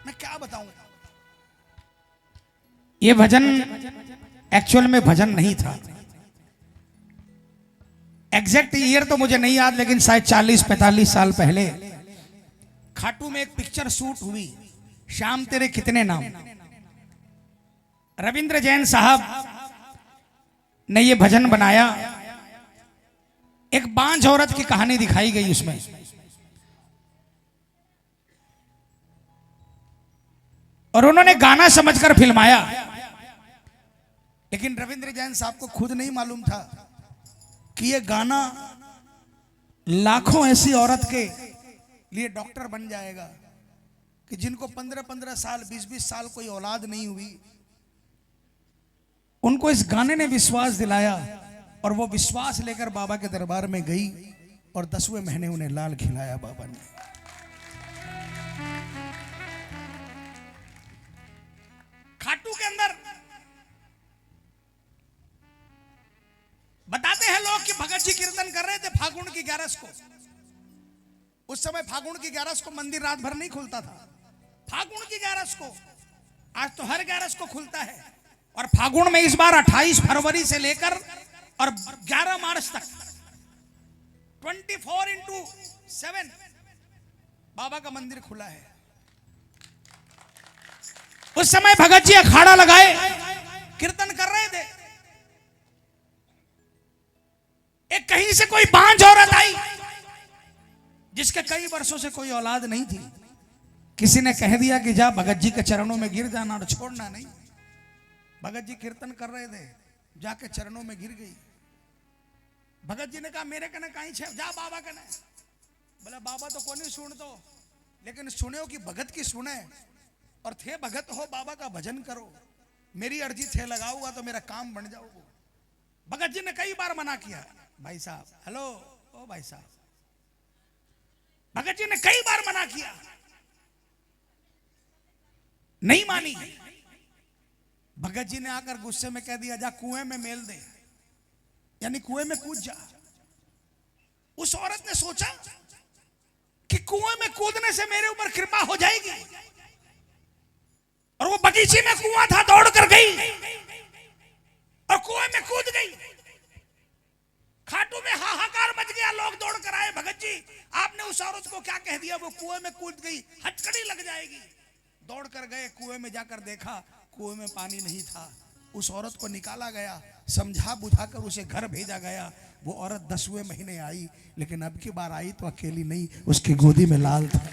मैं क्या बताऊं। ये भजन एक्चुअल में भजन नहीं था। एग्जैक्ट ईयर तो मुझे नहीं याद, लेकिन शायद 40-45 साल पहले खाटू में एक पिक्चर शूट हुई, शाम तेरे कितने नाम। रविंद्र जैन साहब ने ये भजन बनाया। एक बांझ औरत की कहानी दिखाई गई उसमें। और उन्होंने गाना समझकर फिल्माया, लेकिन रविंद्र जैन साहब को खुद नहीं मालूम था कि ये गाना लाखों ऐसी औरत के लिए डॉक्टर बन जाएगा कि जिनको 15-15 साल 20-20 साल कोई औलाद नहीं हुई, उनको इस गाने ने विश्वास दिलाया और वो विश्वास लेकर बाबा के दरबार में गई और 10वें महीने उन्हें लाल खिलाया बाबा ने। खाटू के अंदर बताते हैं लोग कि भगत जी कीर्तन कर रहे थे फागुन की 11 को। उस समय फागुन की 11 को मंदिर रात भर नहीं खुलता था। फागुन की 11 को, आज तो हर 11 को खुलता है। और फागुन में इस बार 28 फरवरी से लेकर और 11 मार्च तक 24/7 बाबा का मंदिर खुला है। उस समय भगत जी अखाड़ा लगाए कीर्तन कर रहे थे। एक कहीं से कोई बांझ औरत आई जिसके कई वर्षों से कोई औलाद नहीं थी। किसी ने कह दिया कि जा भगत जी के चरणों में गिर जाना और छोड़ना नहीं। भगत जी कीर्तन कर रहे थे, जाके चरणों में गिर गई। भगत जी ने कहा मेरे कने कहीं छे, जा बाबा कने। बोला बाबा तो कोई नहीं सुन तो, लेकिन सुने हो कि भगत की सुने और थे भगत हो, बाबा का भजन करो। मेरी अर्जी थे लगाऊंगा तो मेरा काम बन जाओगे। भगत जी ने कई बार मना किया। भाई साहब, हेलो ओ भाई साहब, भगत जी ने कई बार मना किया, नहीं मानी। भगत जी ने आकर गुस्से में कह दिया जा कुएं में मेल दे, यानी कुएं में कूद जा। उस औरत ने सोचा कि कुएं में कूदने से मेरे ऊपर कृपा हो जाएगी, और वो बगीचे में कुआं था, दौड़ कर गई और कुएं में कूद गई। खाटू में हाहाकार मच गया, लोग दौड़ कर आए, भगत जी आपने उस औरत को क्या कह दिया। वो कुएं में कूद गई, हथकड़ी लग जाएगी। दौड़ कर गए, कुएं में जाकर देखा, कुएं में पानी नहीं था। उस औरत को निकाला गया, समझा बुझाकर उसे घर भेजा गया। वो औरत 10वें महीने आई, लेकिन अब की बार आई तो अकेली नहीं, उसकी गोदी में लाल था।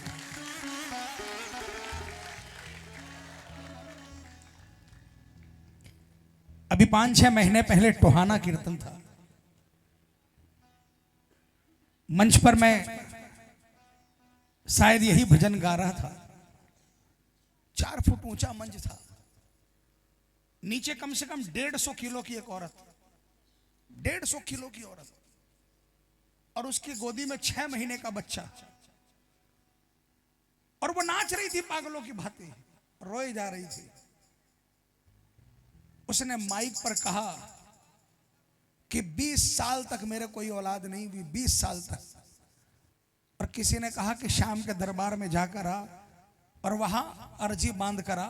अभी 5-6 महीने पहले टोहाना कीर्तन था। मंच पर मैं शायद यही भजन गा रहा था। 4 फुट ऊंचा मंच था। नीचे कम से कम 150 किलो की एक औरत, 150 किलो की औरत, और उसकी गोदी में 6 महीने का बच्चा। और वो नाच रही थी पागलों की भांति, रोई जा रही थी। उसने माइक पर कहा कि 20 साल तक मेरे कोई औलाद नहीं हुई, 20 साल तक। और किसी ने कहा कि शाम के दरबार में जाकर आ और वहां अर्जी बांध करा।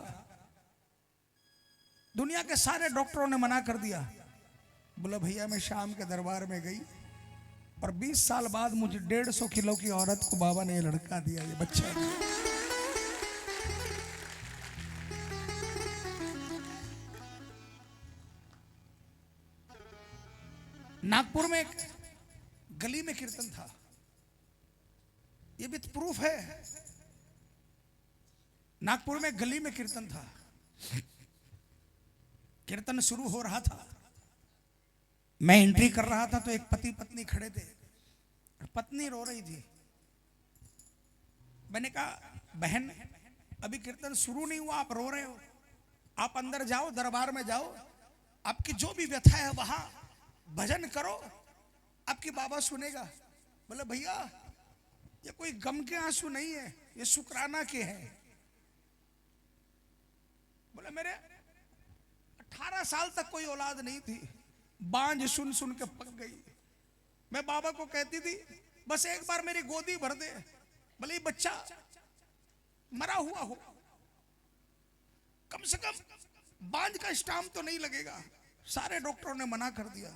दुनिया के सारे डॉक्टरों ने मना कर दिया। बोला भैया मैं शाम के दरबार में गई और 20 साल बाद मुझे 150 किलो की औरत को बाबा ने ये लड़का दिया, ये बच्चा दिया। नागपुर में एक गली में कीर्तन था, ये भी प्रूफ है। नागपुर में गली में कीर्तन था। कीर्तन शुरू हो रहा था, मैं एंट्री कर रहा था तो एक पति पत्नी खड़े थे, पत्नी रो रही थी। मैंने कहा बहन अभी कीर्तन शुरू नहीं हुआ, आप रो रहे हो, आप अंदर जाओ, दरबार में जाओ, आपकी जो भी व्यथा है वहां भजन करो, आपकी बाबा सुनेगा। बोले भैया ये कोई गम के आंसू नहीं है, ये शुक्राना के हैं। बोले मेरे 18 साल तक कोई औलाद नहीं थी, बांझ सुन सुन के पक गई। मैं बाबा को कहती थी बस एक बार मेरी गोदी भर दे, भले ही बच्चा मरा हुआ हो, कम से कम बांझ का स्टाम्प तो नहीं लगेगा। सारे डॉक्टरों ने मना कर दिया।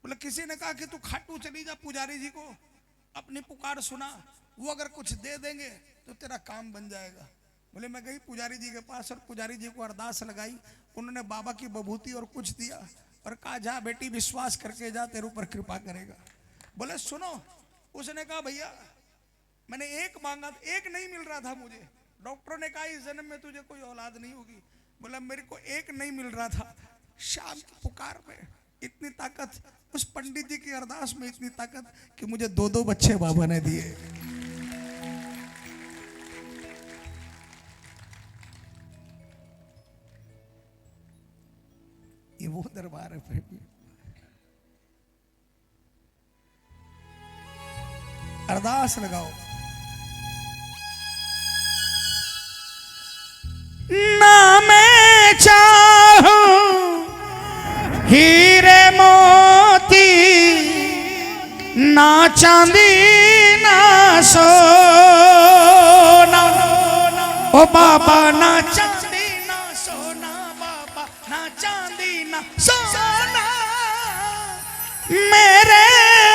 बोले किसी ने कहा कि तू खाटू चली जा पुजारी जी को, अपनी पुकार सुना, वो अगर कुछ दे देंगे तो तेरा काम बन जाएगा। बोले मैं गई पुजारी जी के पास और पुजारी जी को अरदास लगाई। उन्होंने बाबा की बभूति और कुछ दिया और कहा जा बेटी विश्वास करके जा, तेरे ऊपर कृपा करेगा। बोले सुनो, उसने कहा भैया मैंने एक मांगा, एक नहीं मिल रहा था मुझे। डॉक्टरों ने कहा इस जन्म में तुझे कोई औलाद नहीं होगी। बोला मेरे को एक नहीं मिल रहा था, शाम की पुकार में इतनी ताकत, उस पंडित जी की अरदास में इतनी ताकत कि मुझे 2-2 बच्चे बाबा ने दिए। ये वो दरबार है प्रेमी। अरदास लगाओ। ना मैं चाहूं हीरे मोती, ना चांदी ना सोना, ओ बाबा ना चांदी ना सोना, बाबा ना चांदी ना सोना, मेरे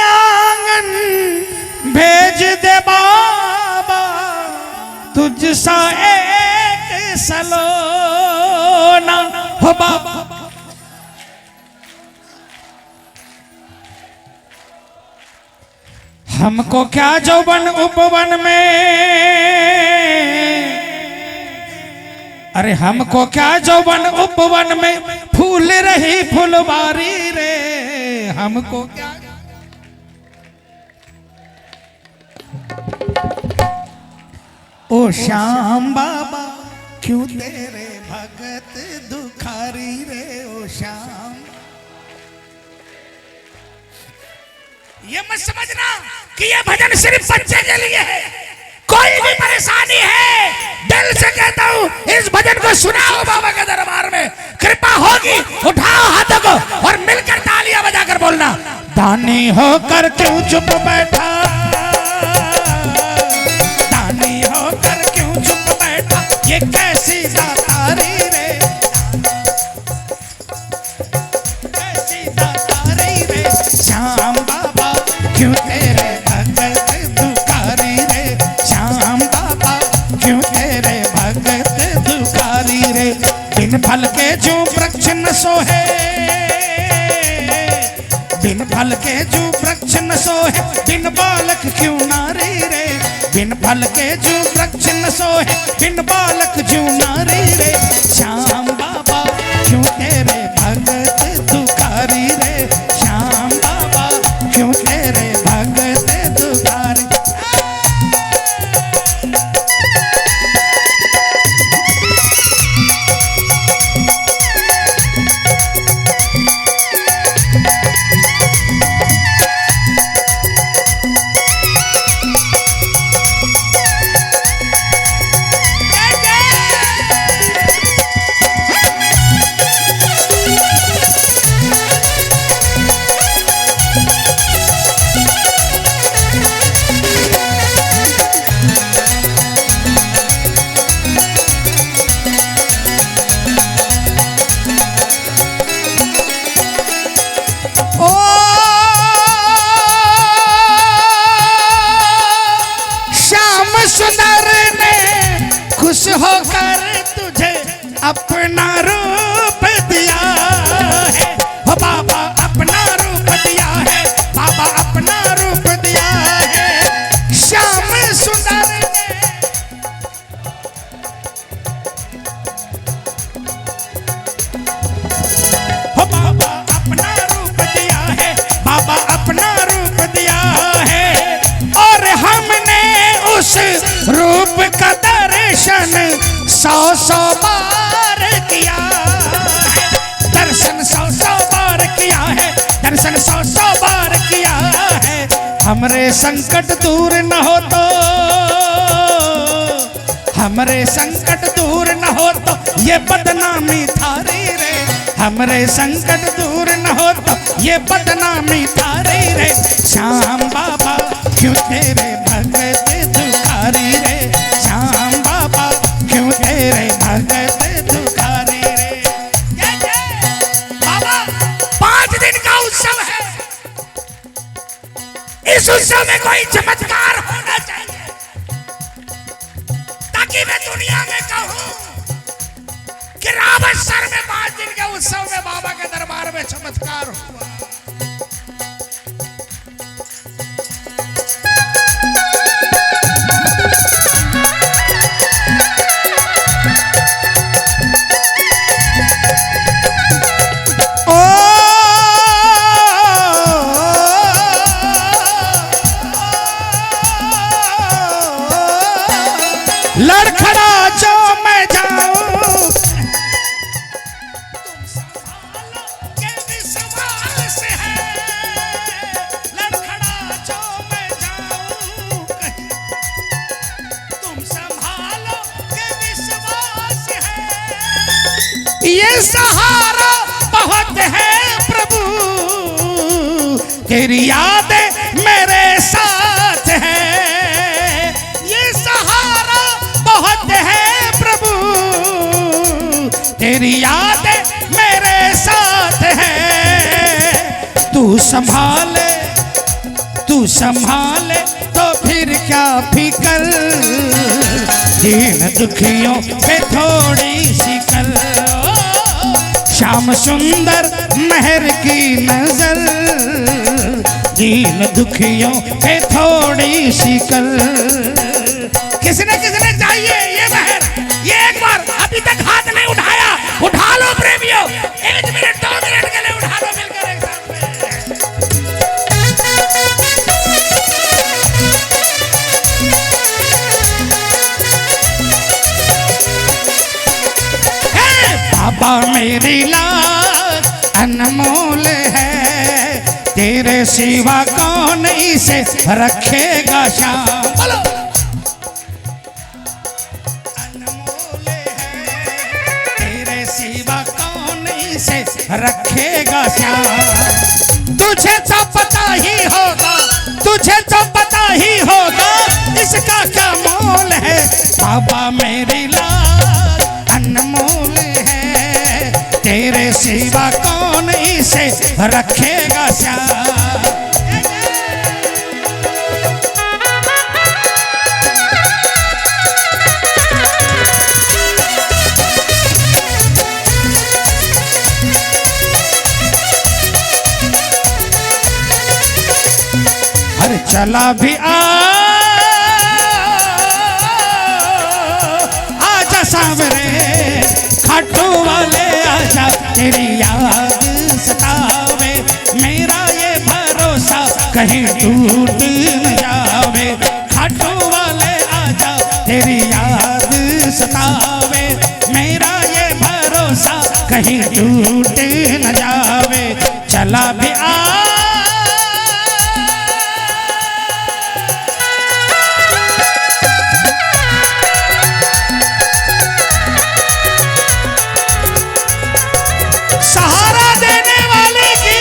आंगन भेज दे बाबा तुझसा एक सलोना, हो बाबा। हमको क्या जौवन उपवन में, अरे हमको क्या जौवन उपवन में फूल रही फुलवारी रे, हमको क्या। ओ श्याम बाबा क्यों तेरे भगत दुखारी रे, ओ श्याम। ये मत समझना कि ये भजन सिर्फ बच्चे के लिए है। कोई भी परेशानी है, दिल से कहता हूँ इस भजन को सुनाओ बाबा के दरबार में, कृपा होगी। उठाओ हाथों को और मिलकर तालियां बजाकर बोलना, दानी होकर क्यों चुप बैठा, दानी होकर क्यों चुप बैठा, ये कैसी दातारी रे, कैसी दातारी रे, श्याम बाबा क्यों तेरे भगत दुखारी रे, श्याम बाबा क्यों तेरे भगत दुखारी रे। बिन फल के जो वृक्ष न सोहे, बिन फल के जो वृक्ष न सोहे, बिन बालक क्यों नारी रे, बिन फल के जो वृक्ष न सोहे, बिन बालक क्यों नारी रे, श्याम बाबा क्यों तेरे भगत दुखारी रे, श्याम बाबा क्यों तेरे भगत दुखारी। सुंदर ने खुश होकर तुझे अपना रूप दिया है, हो बाबा अपना रूप दिया है, बाबा अपना रूप दिया है, श्याम सुंदर ने। हो बाबा अपना रूप दिया है, बाबा अपना रूप दिया है, और हमने उस रूप का दर्शन 100 बार किया है, दर्शन 100 बार किया है, दर्शन 100 बार किया है। हमरे संकट दूर न हो तो, हमरे संकट दूर न हो तो ये बदनामी थारी रे, हमरे संकट दूर न हो तो ये बदनामी थारी रे, श्याम बाबा क्यों तेरे भगत दुखारी रे, श्याम बाबा क्यों तेरे भगत दुखारी रे। जय जय बाबा। 5 दिन का उत्सव है, इस उत्सव में कोई चमत्कार होना चाहिए ताकि मैं दुनिया में कहूं कि रावतसर में 5 दिन के उत्सव में बाबा के दरबार में चमत्कार हुआ। लड़खड़ा जो मैं जाऊं, तुम संभालो के विश्वास है। लड़खड़ा जो मैं जाऊं कहीं, तुम संभालो के विश्वास है। ये सहारा बहुत है प्रभु, तेरी यादें मेरे साथ है। ये सहारा बहुत है प्रभु, तेरी यादें मेरे साथ है। तू संभाले, तू संभाले तो फिर क्या फिकर, दीन दुखियों पे थोड़ी सी कल। श्याम सुंदर मेहर की नजर, दीन दुखियों पे थोड़ी सी कल। किसने किसने चाहिए ये मेहर, ये एक बार अभी तक हाथ नहीं उठाया, उठा लो प्रेमियों। 1 मिनट 2 मिनट के लिए उठा लो मिलकर एक साथ में। बाबा मेरी लाज अनमोल है, तेरे सिवा कौन इसे रखेगा श्याम। बोलो अनमोल है, तेरे सिवा कौन इसे रखेगा श्याम। तुझे तो पता ही होगा, तुझे तो पता ही होगा इसका क्या मोल है। बाबा मेरी लाज अनमोल है, तेरे सिवा कौन इसे रखेगा श्याम। अरे चला भी आजा सांवरे, खाटू वाले आजा, तेरी याद सतावे, मेरा ये भरोसा कहीं टूट न जावे। खाटू वाले आजा, तेरी याद सतावे, मेरा ये भरोसा कहीं टूट न जावे। चला भी सहारा देने वाले की।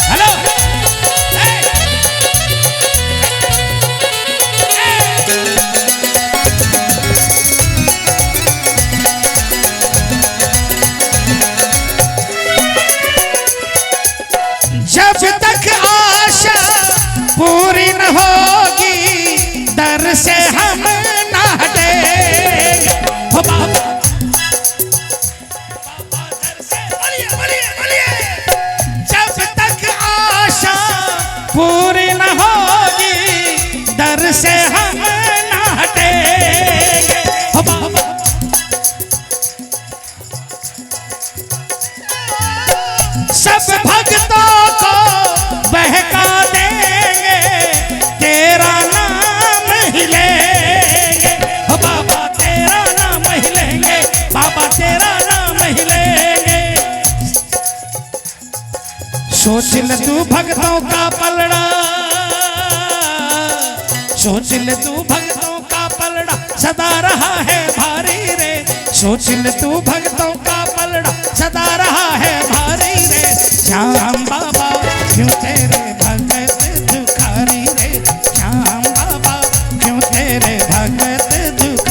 हेलो जब तक आशा पूरी न होगी, दर से हम न हटेंगे। हो बाबा जब तक आशा पूरी न होगी, दर से हम न हटेंगे। हो बाबा सब भक्तों को बहका देंगे, तेरा नाम ही लेंगे। हो बाबा तेरा नाम ही लेंगे, बाबा तेरा नाम ही लेंगे। सोच ले तू भक्तों का पलड़ा, सोच ले तू भक्तों का पलड़ा सदा रहा है भारी रे। सोच ले तू भक्तों का पलड़ा सदा रहा है भारी रे। श्याम बाबा क्यों तेरे भगत दुखारी रे, श्याम बाबा क्यों तेरे भगत दुखारी।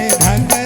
भगत